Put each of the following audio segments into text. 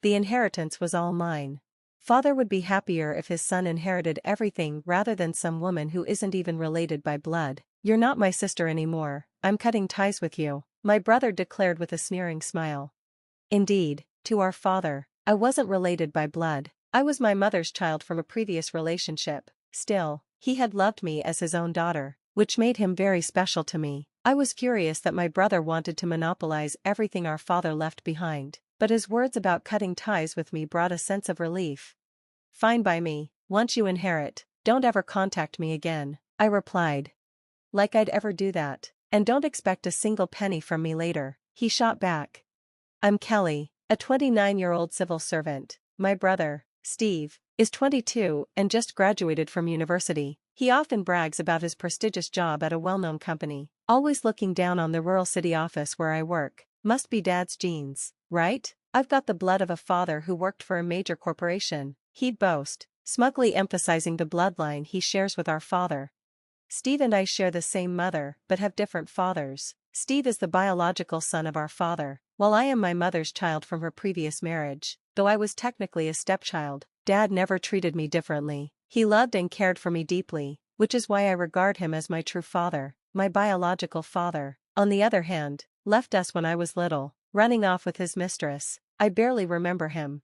The inheritance was all mine. Father would be happier if his son inherited everything rather than some woman who isn't even related by blood. You're not my sister anymore, I'm cutting ties with you, my brother declared with a sneering smile. Indeed, to our father, I wasn't related by blood. I was my mother's child from a previous relationship. Still, he had loved me as his own daughter, which made him very special to me. I was furious that my brother wanted to monopolize everything our father left behind, but his words about cutting ties with me brought a sense of relief. Fine by me, once you inherit, don't ever contact me again, I replied. Like I'd ever do that, and don't expect a single penny from me later, he shot back. I'm Kelly, a 29-year-old civil servant. My brother, Steve, is 22 and just graduated from university. He often brags about his prestigious job at a well-known company, always looking down on the rural city office where I work. Must be Dad's genes, right? I've got the blood of a father who worked for a major corporation, he'd boast, smugly emphasizing the bloodline he shares with our father. Steve and I share the same mother but have different fathers. Steve is the biological son of our father, while I am my mother's child from her previous marriage. Though I was technically a stepchild, Dad never treated me differently. He loved and cared for me deeply, which is why I regard him as my true father. My biological father, on the other hand, left us when I was little, running off with his mistress. I barely remember him.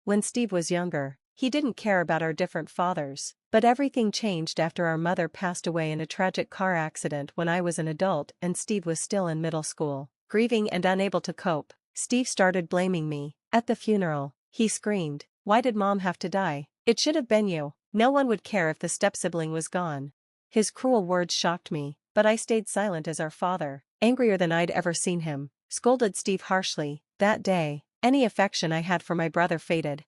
When Steve was younger, he didn't care about our different fathers, but everything changed after our mother passed away in a tragic car accident when I was an adult and Steve was still in middle school. Grieving and unable to cope, Steve started blaming me. At the funeral, he screamed, "Why did Mom have to die? It should have been you. No one would care if the step-sibling was gone." His cruel words shocked me, but I stayed silent as our father, angrier than I'd ever seen him, scolded Steve harshly. That day, any affection I had for my brother faded.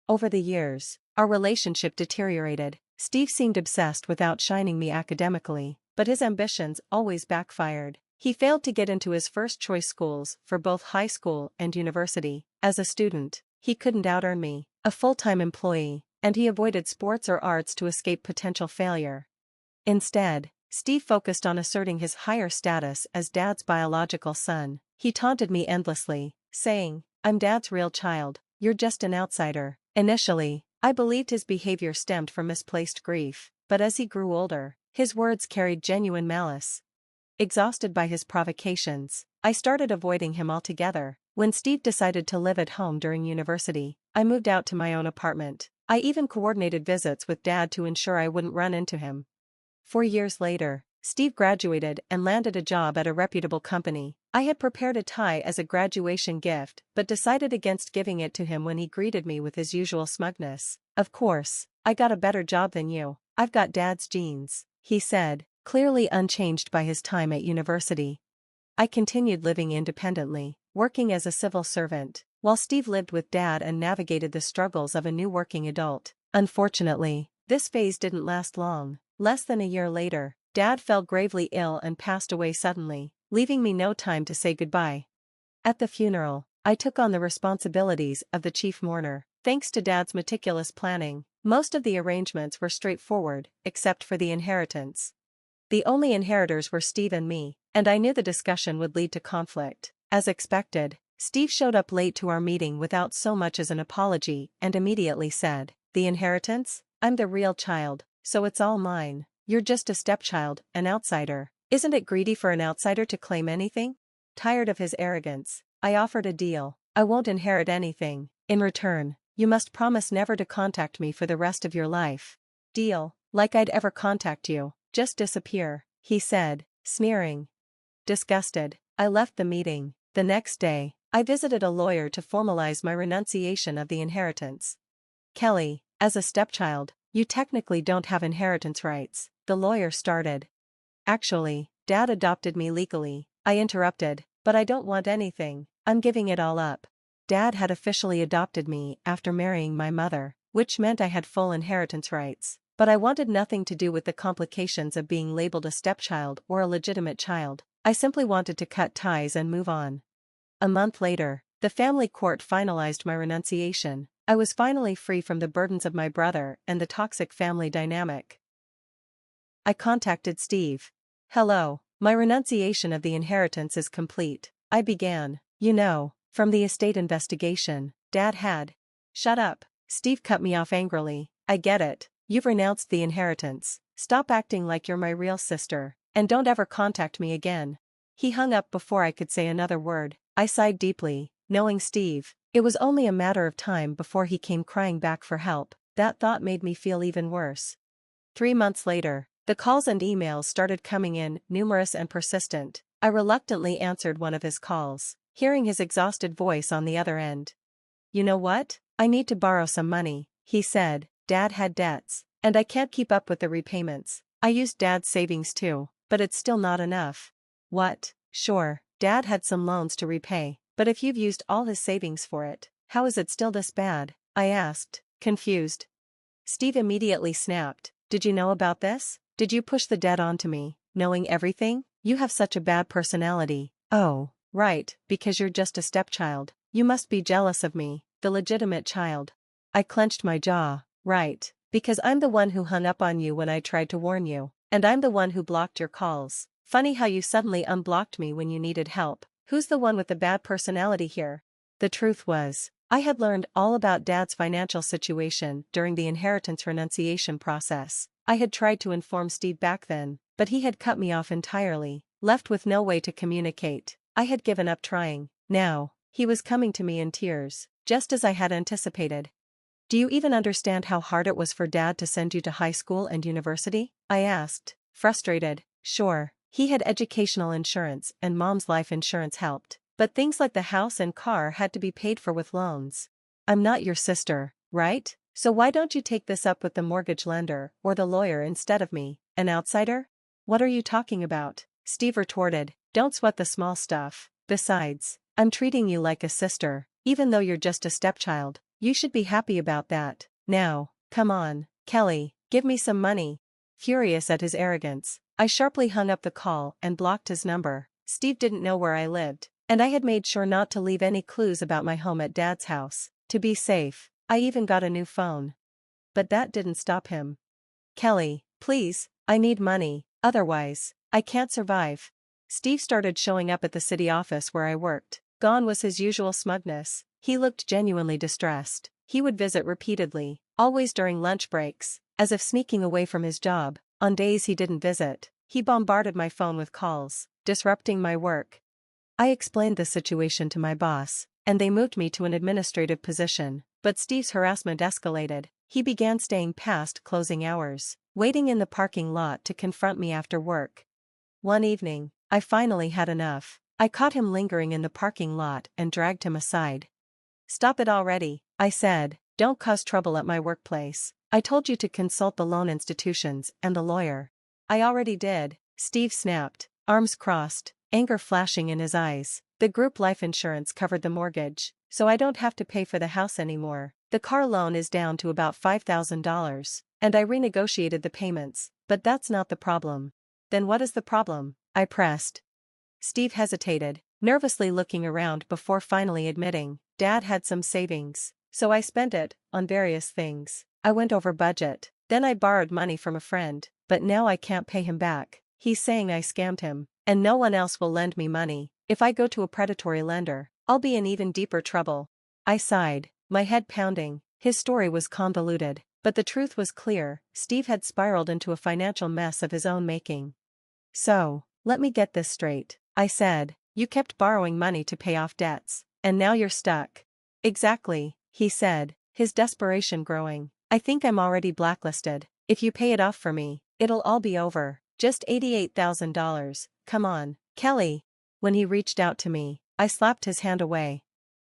Over the years, our relationship deteriorated. Steve seemed obsessed with outshining me academically, but his ambitions always backfired. He failed to get into his first-choice schools for both high school and university. As a student, he couldn't out-earn me, a full-time employee, and he avoided sports or arts to escape potential failure. Instead, Steve focused on asserting his higher status as Dad's biological son. He taunted me endlessly, saying, "I'm Dad's real child, you're just an outsider." Initially, I believed his behavior stemmed from misplaced grief, but as he grew older, his words carried genuine malice. Exhausted by his provocations, I started avoiding him altogether. When Steve decided to live at home during university, I moved out to my own apartment. I even coordinated visits with Dad to ensure I wouldn't run into him. 4 years later, Steve graduated and landed a job at a reputable company. I had prepared a tie as a graduation gift but decided against giving it to him when he greeted me with his usual smugness. "Of course, I got a better job than you. I've got Dad's genes," he said, clearly unchanged by his time at university. I continued living independently, working as a civil servant, while Steve lived with Dad and navigated the struggles of a new working adult. Unfortunately, this phase didn't last long. Less than a year later, Dad fell gravely ill and passed away suddenly, leaving me no time to say goodbye. At the funeral, I took on the responsibilities of the chief mourner. Thanks to Dad's meticulous planning, most of the arrangements were straightforward, except for the inheritance. The only inheritors were Steve and me, and I knew the discussion would lead to conflict. As expected, Steve showed up late to our meeting without so much as an apology and immediately said, "The inheritance? I'm the real child, so it's all mine. You're just a stepchild, an outsider. Isn't it greedy for an outsider to claim anything?" Tired of his arrogance, I offered a deal. "I won't inherit anything. In return, you must promise never to contact me for the rest of your life." "Deal, like I'd ever contact you. Just disappear," he said, sneering. Disgusted, I left the meeting. The next day, I visited a lawyer to formalize my renunciation of the inheritance. "Kelly, as a stepchild, you technically don't have inheritance rights," the lawyer started. "Actually, Dad adopted me legally," I interrupted, "but I don't want anything. I'm giving it all up." Dad had officially adopted me after marrying my mother, which meant I had full inheritance rights. But I wanted nothing to do with the complications of being labeled a stepchild or a legitimate child. I simply wanted to cut ties and move on. A month later, the family court finalized my renunciation. I was finally free from the burdens of my brother and the toxic family dynamic. I contacted Steve. "Hello, my renunciation of the inheritance is complete," I began. "You know, from the estate investigation, Dad had. Shut up. Steve cut me off angrily. I get it. You've renounced the inheritance. Stop acting like you're my real sister, and don't ever contact me again. He hung up before I could say another word. I sighed deeply, knowing Steve. It was only a matter of time before he came crying back for help. That thought made me feel even worse. 3 months later, the calls and emails started coming in, numerous and persistent. I reluctantly answered one of his calls, hearing his exhausted voice on the other end. You know what? I need to borrow some money, he said. Dad had debts, and I can't keep up with the repayments. I used Dad's savings too, but it's still not enough. What? Sure, Dad had some loans to repay, but if you've used all his savings for it, how is it still this bad? I asked, confused. Steve immediately snapped. Did you know about this? Did you push the debt onto me, knowing everything? You have such a bad personality. Oh, right, because you're just a stepchild. You must be jealous of me, the legitimate child. I clenched my jaw. Right, because I'm the one who hung up on you when I tried to warn you, and I'm the one who blocked your calls. Funny how you suddenly unblocked me when you needed help. Who's the one with the bad personality here? The truth was, I had learned all about Dad's financial situation during the inheritance renunciation process. I had tried to inform Steve back then, but he had cut me off entirely, left with no way to communicate. I had given up trying. Now, he was coming to me in tears, just as I had anticipated. Do you even understand how hard it was for Dad to send you to high school and university? I asked, frustrated. Sure, he had educational insurance and Mom's life insurance helped, but things like the house and car had to be paid for with loans. I'm not your sister, right? So why don't you take this up with the mortgage lender or the lawyer instead of me, an outsider? What are you talking about? Steve retorted. Don't sweat the small stuff. Besides, I'm treating you like a sister, even though you're just a stepchild. You should be happy about that. Now, come on, Kelly, give me some money. Furious at his arrogance, I sharply hung up the call and blocked his number. Steve didn't know where I lived, and I had made sure not to leave any clues about my home at Dad's house. To be safe, I even got a new phone. But that didn't stop him. Kelly, please, I need money, otherwise, I can't survive. Steve started showing up at the city office where I worked. Gone was his usual smugness. He looked genuinely distressed. He would visit repeatedly, always during lunch breaks, as if sneaking away from his job. On days he didn't visit, he bombarded my phone with calls, disrupting my work. I explained the situation to my boss, and they moved me to an administrative position, but Steve's harassment escalated. He began staying past closing hours, waiting in the parking lot to confront me after work. One evening, I finally had enough. I caught him lingering in the parking lot and dragged him aside. Stop it already, I said. Don't cause trouble at my workplace. I told you to consult the loan institutions and the lawyer. I already did, Steve snapped, arms crossed, anger flashing in his eyes. The group life insurance covered the mortgage, so I don't have to pay for the house anymore. The car loan is down to about $5,000, and I renegotiated the payments, but that's not the problem. Then what is the problem? I pressed. Steve hesitated, nervously looking around before finally admitting, Dad had some savings, so I spent it on various things. I went over budget. Then I borrowed money from a friend, but now I can't pay him back. He's saying I scammed him, and no one else will lend me money. If I go to a predatory lender, I'll be in even deeper trouble. I sighed, my head pounding. His story was convoluted, but the truth was clear. Steve had spiraled into a financial mess of his own making. So, let me get this straight, I said. You kept borrowing money to pay off debts, and now you're stuck. Exactly, he said, his desperation growing. I think I'm already blacklisted. If you pay it off for me, it'll all be over. Just $88,000, come on, Kelly. When he reached out to me, I slapped his hand away.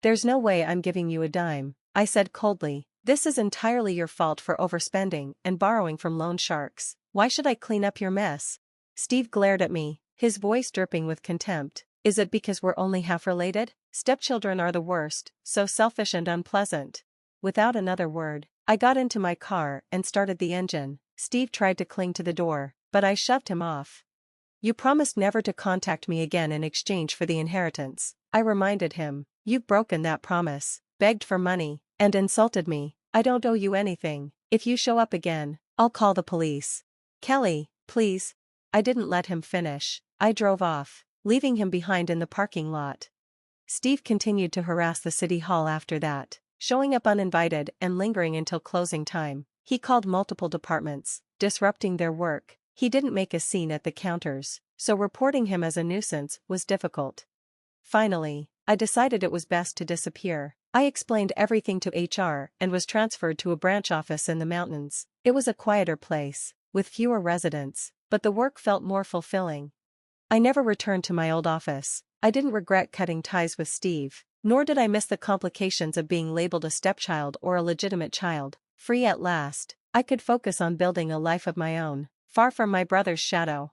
There's no way I'm giving you a dime, I said coldly. This is entirely your fault for overspending and borrowing from loan sharks. Why should I clean up your mess? Steve glared at me, his voice dripping with contempt. Is it because we're only half related? Stepchildren are the worst, so selfish and unpleasant. Without another word, I got into my car and started the engine. Steve tried to cling to the door, but I shoved him off. You promised never to contact me again in exchange for the inheritance, I reminded him. You've broken that promise, begged for money, and insulted me. I don't owe you anything. If you show up again, I'll call the police. Kelly, please. I didn't let him finish. I drove off, leaving him behind in the parking lot. Steve continued to harass the city hall after that. showing up uninvited and lingering until closing time. He called multiple departments, disrupting their work. He didn't make a scene at the counters, so reporting him as a nuisance was difficult. Finally, I decided it was best to disappear. I explained everything to HR and was transferred to a branch office in the mountains. It was a quieter place, with fewer residents, but the work felt more fulfilling. I never returned to my old office. I didn't regret cutting ties with Steve, nor did I miss the complications of being labeled a stepchild or a legitimate child. Free at last, I could focus on building a life of my own, far from my brother's shadow.